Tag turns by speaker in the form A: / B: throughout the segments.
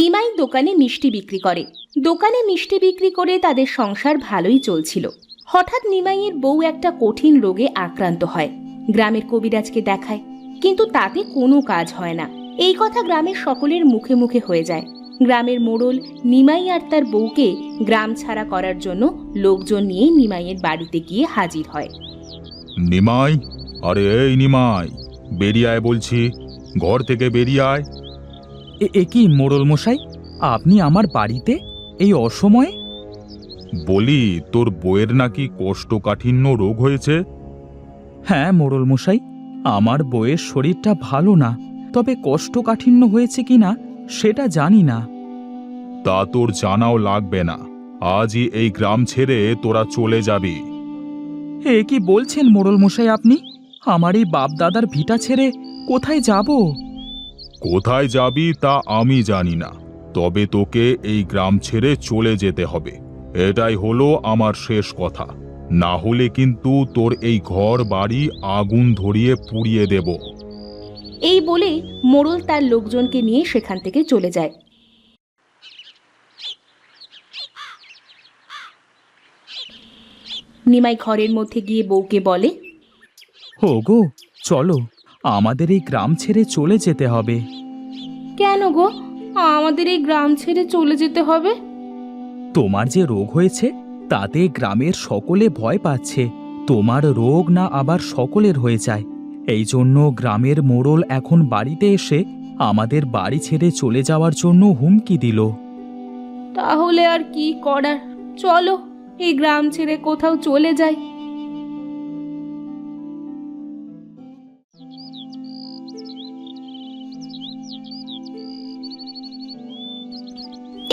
A: নিমাই দোকানে মিষ্টি বিক্রি করে। দোকানে মিষ্টি বিক্রি করে তাদের সংসার ভালোই চলছিল। হঠাৎ নিমাইয়ের বউ একটা কঠিন রোগে আক্রান্ত হয়। গ্রামের কবিরাজকে দেখায়, কিন্তু তাতে কোনো কাজ হয় না। এই কথা গ্রামের সকলের মুখে মুখে হয়ে যায়। গ্রামের মোড়ল নিমাই আর তার বউকে গ্রাম ছাড়া করার জন্য লোকজন নিয়ে নিমাইয়ের বাড়িতে গিয়ে হাজির হয়।
B: নিমাই, আরে এই নিমাই, বেরিয়ে আয় বলছি, ঘর থেকে বেরিয়ে আয়।
C: এ কি মোড়ল মশাই, আপনি আমার বাড়িতে এই অসময়ে?
B: বলি, তোর বউয়ের নাকি কোষ্ঠকাঠিন্য রোগ হয়েছে?
C: হ্যাঁ মোড়ল মশাই, আমার বউয়ের শরীরটা ভালো না, তবে কোষ্ঠকাঠিন্য হয়েছে কিনা সেটা জানি না।
B: তা তোর জানাও লাগবে না, আজই এই গ্রাম ছেড়ে তোরা চলে যাবি।
C: এ কি বলছেন মোড়ল মশাই আপনি? আমার এই বাপ দাদার ভিটা ছেড়ে কোথায় যাব?
B: কোথায় যাবি তা আমি জানি না, তবে তোকে এই গ্রাম ছেড়ে চলে যেতে হবে। এটাই হলো আমার শেষ কথা, না হলে কিন্তু তোর এই ঘর বাড়ি আগুন ধরিয়ে পুড়িয়ে দেব।
A: এই বলে মোড়ল তার লোকজনকে নিয়ে সেখান থেকে চলে যায়। নিমাই ঘরের মধ্যে গিয়ে বউকে বলে,
C: গো চলো, আমাদের এই গ্রাম ছেড়ে চলে যেতে হবে।
A: কেন গো, আমাদের এই গ্রাম ছেড়ে চলে যেতে হবে?
C: তোমার যে রোগ হয়েছে তাতে গ্রামের সকলে ভয় পাচ্ছে। তোমার রোগ না আবার সকলের হয়ে যায়, এই জন্য গ্রামের মোড়ল এখন বাড়িতে এসে আমাদের বাড়ি ছেড়ে চলে যাওয়ার জন্য হুমকি দিল।
A: তাহলে আর কি করার, চলো এই গ্রাম ছেড়ে কোথাও চলে যাই।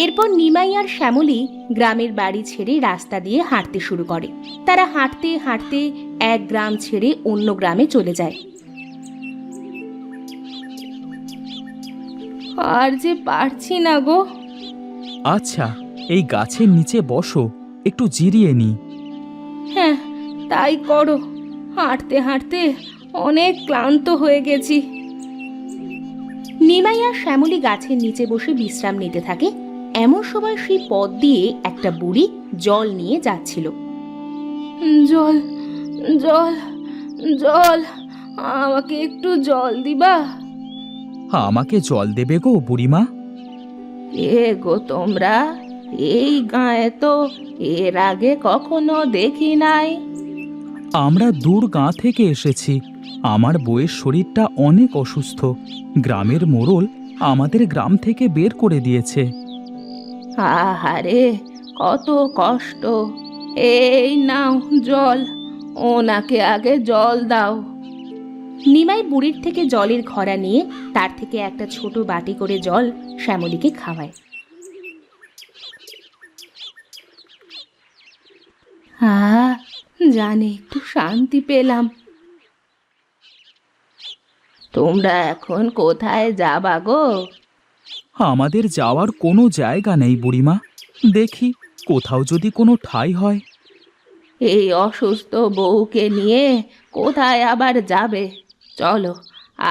A: এরপর নিমাই আর শ্যামলী গ্রামের বাড়ি ছেড়ে রাস্তা দিয়ে হাঁটতে শুরু করে। তারা হাঁটতে হাঁটতে এক গ্রাম ছেড়ে অন্য গ্রামে চলে যায়। আর যে পারছি না গো।
C: আচ্ছা, এই গাছের নিচে বসো, একটু জিরিয়ে নি।
A: হ্যাঁ, তাই করো। হাঁটতে হাঁটতে অনেক ক্লান্ত হয়ে গেছি। নিমাই আর শ্যামলী গাছের নিচে বসে বিশ্রাম নিতে থাকে। এমন সময় সেই পথ দিয়ে একটা বুড়ি জল নিয়ে যাচ্ছিল। জল জল জল, আমাকে একটু জল দিবা?
C: আমাকে জল দেবে গো বুড়িমা?
A: এ গো তোমরা, এই গায়ে তো এর আগে কখনো দেখি নাই।
C: আমরা দূর গাঁ থেকে এসেছি, আমার বউয়ের শরীরটা অনেক অসুস্থ। গ্রামের মোড়ল আমাদের গ্রাম থেকে বের করে দিয়েছে।
A: আহারে, কত কষ্ট। এই নাও জল, ওনাকে আগে জল দাও। নিমাই বুড়ির থেকে জলের ঘড়া নিয়ে তার থেকে একটা ছোট বাটি করে জল শ্যামলীকে খাওয়ায়। জানে একটু শান্তি পেলাম। তোমরা এখন কোথায় যাবা গো?
C: আমাদের যাওয়ার কোনো জায়গা নেই বুড়িমা, দেখি কোথাও যদি কোনো ঠাঁই হয়।
A: এই অসুস্থ বউকে নিয়ে কোথায় আবার যাবে? চলো,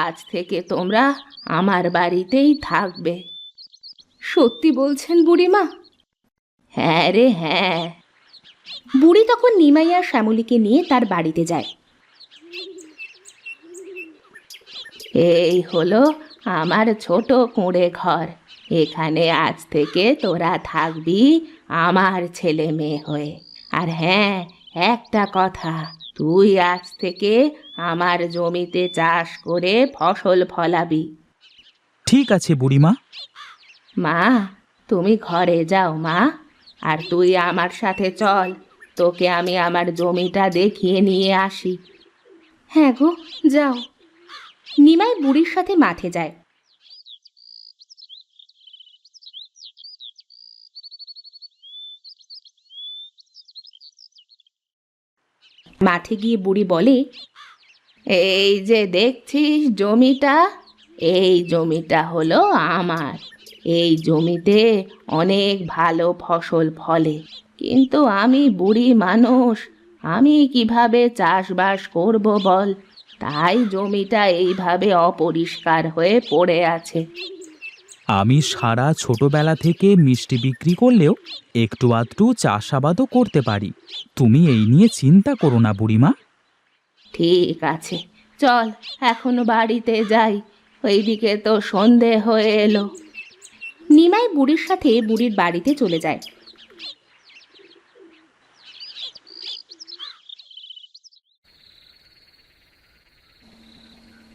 A: আজ থেকে তোমরা আমার বাড়িতেই থাকবে। সত্যি বলছেন বুড়িমা? হ্যাঁ রে হ্যাঁ। বুড়ি তখন নিমাই আর শ্যামলীকে নিয়ে তার বাড়িতে যায়। এই হলো আমার ছোট কুঁড়ে ঘর, এখানে আজ থেকে তোরা থাকবি আমার ছেলে মেয়ে হয়ে। আর হ্যাঁ, একটা কথা, তুই আজ থেকে আমার জমিতে চাষ করে ফসল ফলাবি।
C: ঠিক আছে বুড়িমা।
A: মা, তুমি ঘরে যাও মা, আর তুই আমার সাথে চল, তোকে আমি আমার জমিটা দেখিয়ে নিয়ে আসি। হ্যাঁ গো, যাও। নিমাই বুড়ির সাথে মাঠে যায়। মাঠে গিয়ে বুড়ি বলে, এই যে দেখছিস জমিটা, এই জমিটা হলো আমার। এই জমিতে অনেক ভালো ফসল ফলে, কিন্তু আমি বুড়ি মানুষ, আমি কিভাবে চাষবাস করব বল? তাই জমিটা এইভাবে অপরিষ্কার হয়ে পড়ে আছে।
C: আমি সারা ছোটবেলা থেকে মিষ্টি বিক্রি করলেও একটু আধটু চাষাবাদও করতে পারি। তুমি এই নিয়ে চিন্তা করো না বুড়িমা।
A: ঠিক আছে, চল এখনো বাড়িতে যাই, ওইদিকে তো সন্ধে হয়ে এলো। নিমাই বুড়ির সাথে বুড়ির বাড়িতে চলে যায়।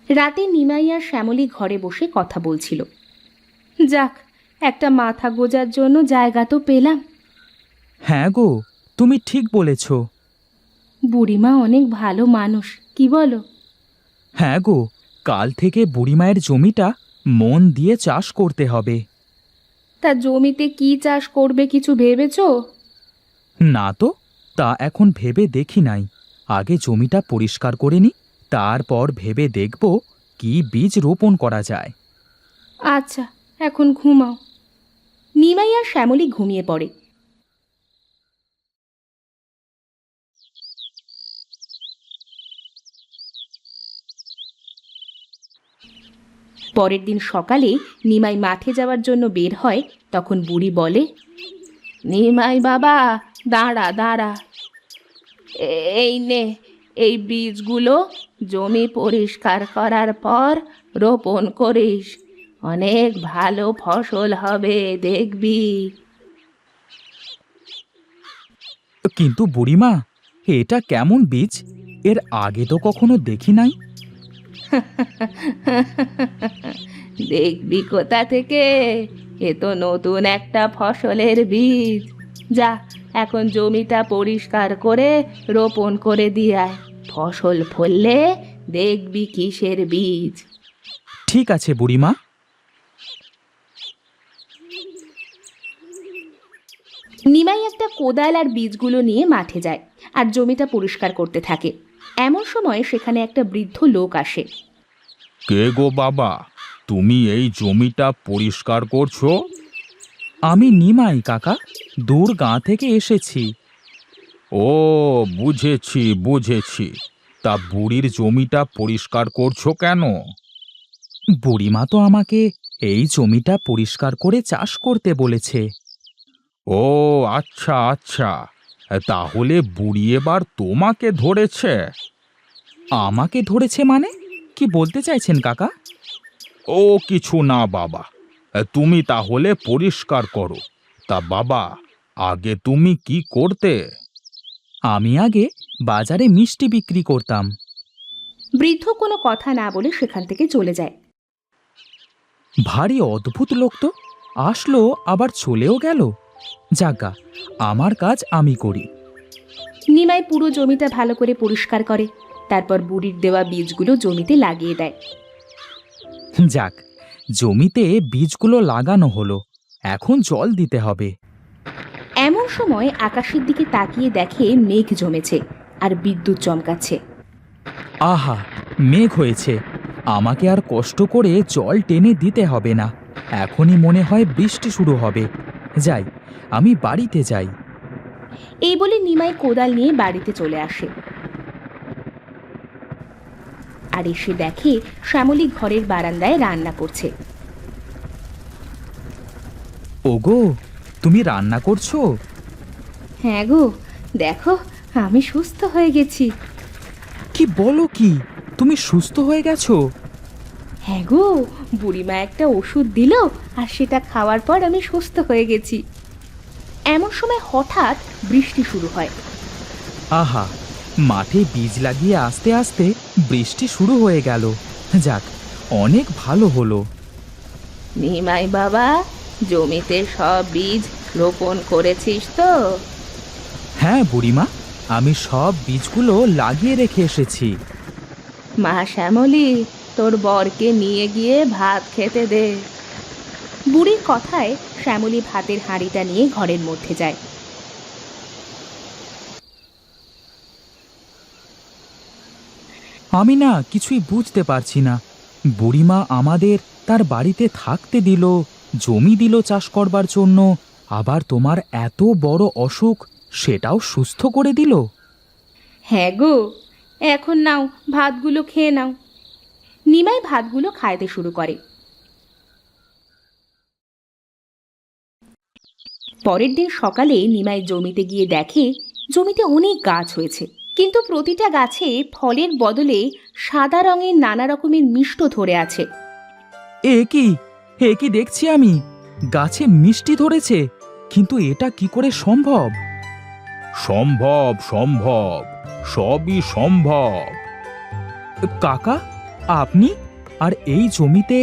A: রাতে নিমাই আর শ্যামলী ঘরে বসে কথা বলছিল। যাক, একটা মাথা গোজার জন্য জায়গা তো পেলাম।
C: হ্যাঁ গো, তুমি ঠিক বলেছ।
A: বুড়িমা অনেক ভালো মানুষ, কি বলো?
C: হ্যাঁ গো, কাল থেকে বুড়িমায়ের জমিটা মন দিয়ে চাষ করতে হবে।
A: তা জমিতে কি চাষ করবে কিছু ভেবেছো?
C: না তো, তা এখন ভেবে দেখি নাই। আগে জমিটা পরিষ্কার করে নি, তারপর ভেবে দেখব কি বীজ রোপণ করা যায়।
A: আচ্ছা, এখন ঘুমাও। নিমাই আর শ্যামলী ঘুমিয়ে পড়ে। পরের দিন সকালে নিমাই মাঠে যাওয়ার জন্য বের হয়। তখন বুড়ি বলে, নিমাই বাবা, দাঁড়া দাঁড়া, এই নে, এই বীজগুলো জমি পরিষ্কার করার পর রোপণ করিস, অনেক ভালো ফসল হবে দেখবি।
C: কিন্তু বুড়িমা, এটা কেমন বীজ? এর আগে তো কখনো দেখি নাই।
A: দেখবি কোথা থেকে, এ তো নতুন একটা ফসলের বীজ। যা, এখন জমিটা পরিষ্কার করে রোপণ করে দিয়ে আয়, ফসল ফললে দেখবি কিসের বীজ।
C: ঠিক আছে বুড়িমা।
A: নিমাই একটা কোদাল আর বীজগুলো নিয়ে মাঠে যায় আর জমিটা পরিষ্কার করতে থাকে। এমন সময় সেখানে একটা বৃদ্ধ লোক আসে।
B: কে গো বাবা, তুমি এই জমিটা পরিষ্কার করছো?
C: আমি নিমাই কাকা, দূর গাঁ থেকে এসেছি।
B: ও, বুঝেছি বুঝেছি। তা বুড়ির জমিটা পরিষ্কার করছো কেন?
C: বুড়িমা তো আমাকে এই জমিটা পরিষ্কার করে চাষ করতে বলেছে।
B: ও আচ্ছা আচ্ছা, তাহলে বুড়ি এবার তোমাকে ধরেছে?
C: আমাকে ধরেছে মানে? কি বলতে চাইছেন কাকা?
B: ও কিছু না বাবা, তুমি তাহলে পরিষ্কার করো। তা বাবা, আগে তুমি কি করতে?
C: আমি আগে বাজারে মিষ্টি বিক্রি করতাম।
A: বৃদ্ধ কোনো কথা না বলে সেখান থেকে চলে যায়।
C: ভারী অদ্ভুত লোক তো, আসলো আবার চলেও গেল। যাগা, আমার কাজ আমি করি।
A: নিমাই পুরো জমিটা ভালো করে পরিষ্কার করে, তারপর বুড়ির দেওয়া বীজগুলো জমিতে লাগিয়ে দেয়।
C: যাক, জমিতে বীজগুলো লাগানো হলো, এখন জল দিতে হবে।
A: এমন সময় আকাশের দিকে তাকিয়ে দেখে মেঘ জমেছে আর বিদ্যুৎ চমকাচ্ছে।
C: আহা, মেঘ হয়েছে, আমাকে আর কষ্ট করে জল টেনে দিতে হবে না। এখনই মনে হয় বৃষ্টি শুরু হবে। যাই, আমি বাড়িতে যাই।
A: এই বলে নিমাই কোদাল নিয়ে বাড়িতে চলে আসে আর এসে দেখে শ্যামলী ঘরের বারান্দায় রান্না করছে।
C: ওগো, তুমি রান্না করছো?
A: হ্যাঁ গো, দেখো আমি সুস্থ হয়ে গেছি।
C: কি বলো কি, তুমি সুস্থ হয়ে গেছো?
A: হ্যাঁ গো, বুড়িমা একটা ওষুধ দিল আর সেটা খাওয়ার পর আমি সুস্থ হয়ে গেছি। এমন সময় হঠাৎ বৃষ্টি শুরু হয়।
C: আহা, মাঠে বীজ লাগিয়ে আস্তে আস্তে বৃষ্টি শুরু হয়ে গেল। যাক, অনেক ভালো হলো।
A: নিমাই বাবা, জমিতে সব বীজ রোপণ করেছিস তো?
C: হ্যাঁ বুড়িমা, আমি সব বীজগুলো লাগিয়ে রেখে এসেছি।
A: মা শ্যামলী, তোর বরকে নিয়ে গিয়ে ভাত খেতে দে। বুড়ির কথায় শ্যামলী ভাতের হাঁড়িটা নিয়ে ঘরের মধ্যে যায়।
C: আমি না কিছুই বুঝতে পারছি না। বুড়িমা আমাদের তার বাড়িতে থাকতে দিল, জমি দিল চাষ করবার জন্য, আবার তোমার এত বড় অসুখ সেটাও সুস্থ করে দিল।
A: হ্যাঁ গো, এখন নাও ভাতগুলো খেয়ে নাও। নিমাই ভাতগুলো খাইতে শুরু করে। পরের দিন সকালে নিমাই জমিতে গিয়ে দেখে জমিতে অনেক গাছ হয়েছে, কিন্তু প্রতিটা গাছে ফলের বদলে সাদা রঙের নানা রকমের মিষ্ট ধরে আছে।
C: এ কি দেখছি আমি, গাছে মিষ্টি ধরেছে, কিন্তু এটা কি করে সম্ভব?
B: সম্ভব সম্ভব, সবই সম্ভব।
C: কাকা, আপনি আর এই জমিতে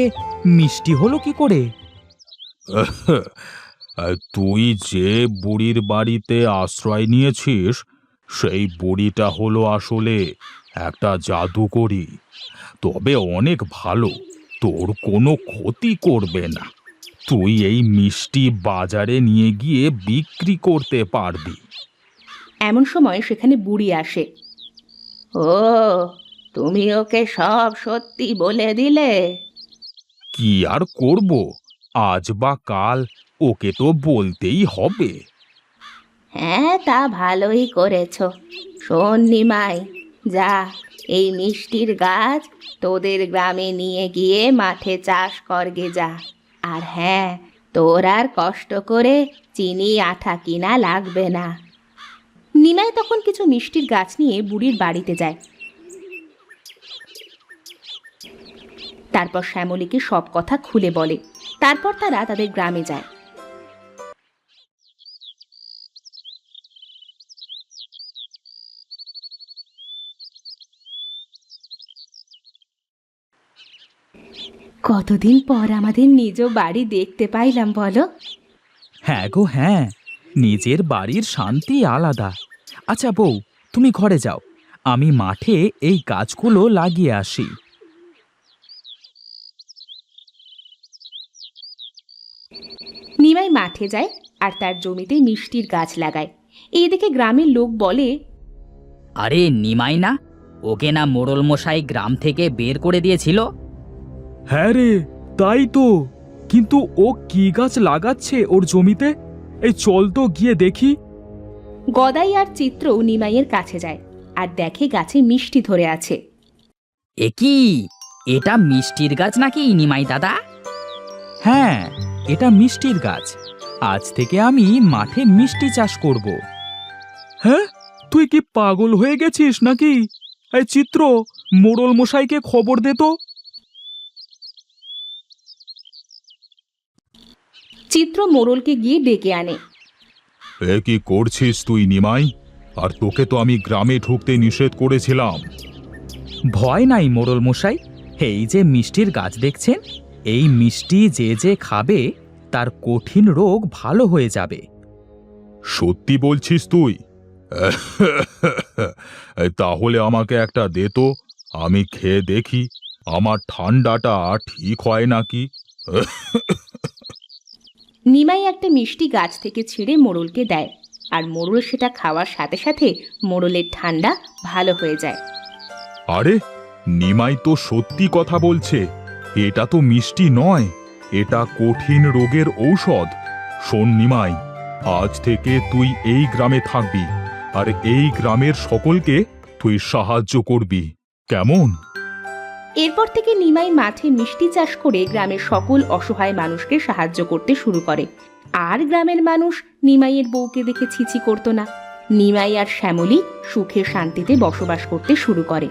C: মিষ্টি হলো কি করে?
B: তুই যে বুড়ির বাড়িতে আশ্রয় নিয়েছিস, সেই বুড়িটা হলো আসলে একটা জাদুকরী। তবে অনেক ভালো, তোর কোনো ক্ষতি করবে না। তুই এই মিষ্টি বাজারে নিয়ে গিয়ে বিক্রি করতে পারবি।
A: এমন সময় সেখানে বুড়ি আসে। ও, তুমি ওকে সব সত্যি বলে দিলে?
B: কি আর করব, আজ বা কাল ওকে তো বলতেই হবে।
A: হ্যাঁ, তা ভালোই করেছ। শোন নিমাই, যা, এই মিষ্টির গাছ তোদের গ্রামে নিয়ে গিয়ে মাঠে চাষ করগে যা। আর হ্যাঁ, তোর আর কষ্ট করে চিনি আঠা কিনা লাগবে না। নিমাই তখন কিছু মিষ্টির গাছ নিয়ে বুড়ির বাড়িতে যায়। তারপর শ্যামলীকে সব কথা খুলে বলে। তারপর তারা তাদের গ্রামে যায়। কতদিন পর আমাদের নিজ বাড়ি দেখতে পাইলাম বলো?
C: হ্যাঁ গো হ্যাঁ, নিজের বাড়ির শান্তি আলাদা। আচ্ছা বউ, তুমি ঘরে যাও, আমি মাঠে এই গাছগুলো লাগিয়ে আসি।
A: নিমাই মাঠে যায় আর তার জমিতে মিষ্টির গাছ লাগায়। এই দেখে গ্রামের লোক বলে,
D: আরে নিমাই না, ওকে না মোড়ল মশাই গ্রাম থেকে বের করে দিয়েছিল?
C: হ্যাঁ রে, তাই তো। কিন্তু ও কি গাছ লাগাচ্ছে ওর জমিতে? এই চল তো গিয়ে দেখি।
A: গদাই আর চিত্র নিমাইয়ের কাছে যায় আর দেখে গাছে মিষ্টি ধরে আছে।
D: এ কি, এটা মিষ্টির গাছ নাকি নিমাই দাদা?
C: হ্যাঁ, এটা মিষ্টির গাছ। আজ থেকে আমি মাঠে মিষ্টি চাষ করব। হ্যাঁ, তুই কি পাগল হয়ে গেছিস নাকি? এই চিত্র, মোড়ল মশাইকে খবর দে তো।
A: চিত্র মোড়লকে গিয়ে ডেকে আনে।
B: এ কি করছিস তুই নিমাই? আর তোকে তো আমি গ্রামে ঢুকতে নিষেধ করেছিলাম।
C: ভয় নাই মোড়ল মশাই, এই যে মিষ্টির গাছ দেখছেন, এই মিষ্টি যে যে খাবে তার কঠিন রোগ ভালো হয়ে যাবে।
B: সত্যি বলছিস তুই? তাহলে আমাকে একটা দে তো, আমি খেয়ে দেখি আমার ঠান্ডাটা ঠিক হয় নাকি।
A: নিমাই একটা মিষ্টি গাছ থেকে ছিঁড়ে মোড়লকে দেয় আর মোড়ল সেটা খাওয়ার সাথে সাথে মোড়লের ঠান্ডা ভালো হয়ে যায়।
B: আরে, নিমাই তো সত্যি কথা বলছে। এটা তো মিষ্টি নয়, এটা কঠিন রোগের ঔষধ। শোন নিমাই, আজ থেকে তুই এই গ্রামে থাকবি আর এই গ্রামের সকলকে তুই সাহায্য করবি, কেমন?
A: এরপর থেকে নিমাই মাঠে মিষ্টি চাষ করে গ্রামের সকল অসহায় মানুষকে সাহায্য করতে শুরু করে। আর গ্রামের মানুষ নিমাইয়ের বউকে দেখে ছিছি করতো না। নিমাই আর শ্যামলী সুখে শান্তিতে বসবাস করতে শুরু করে।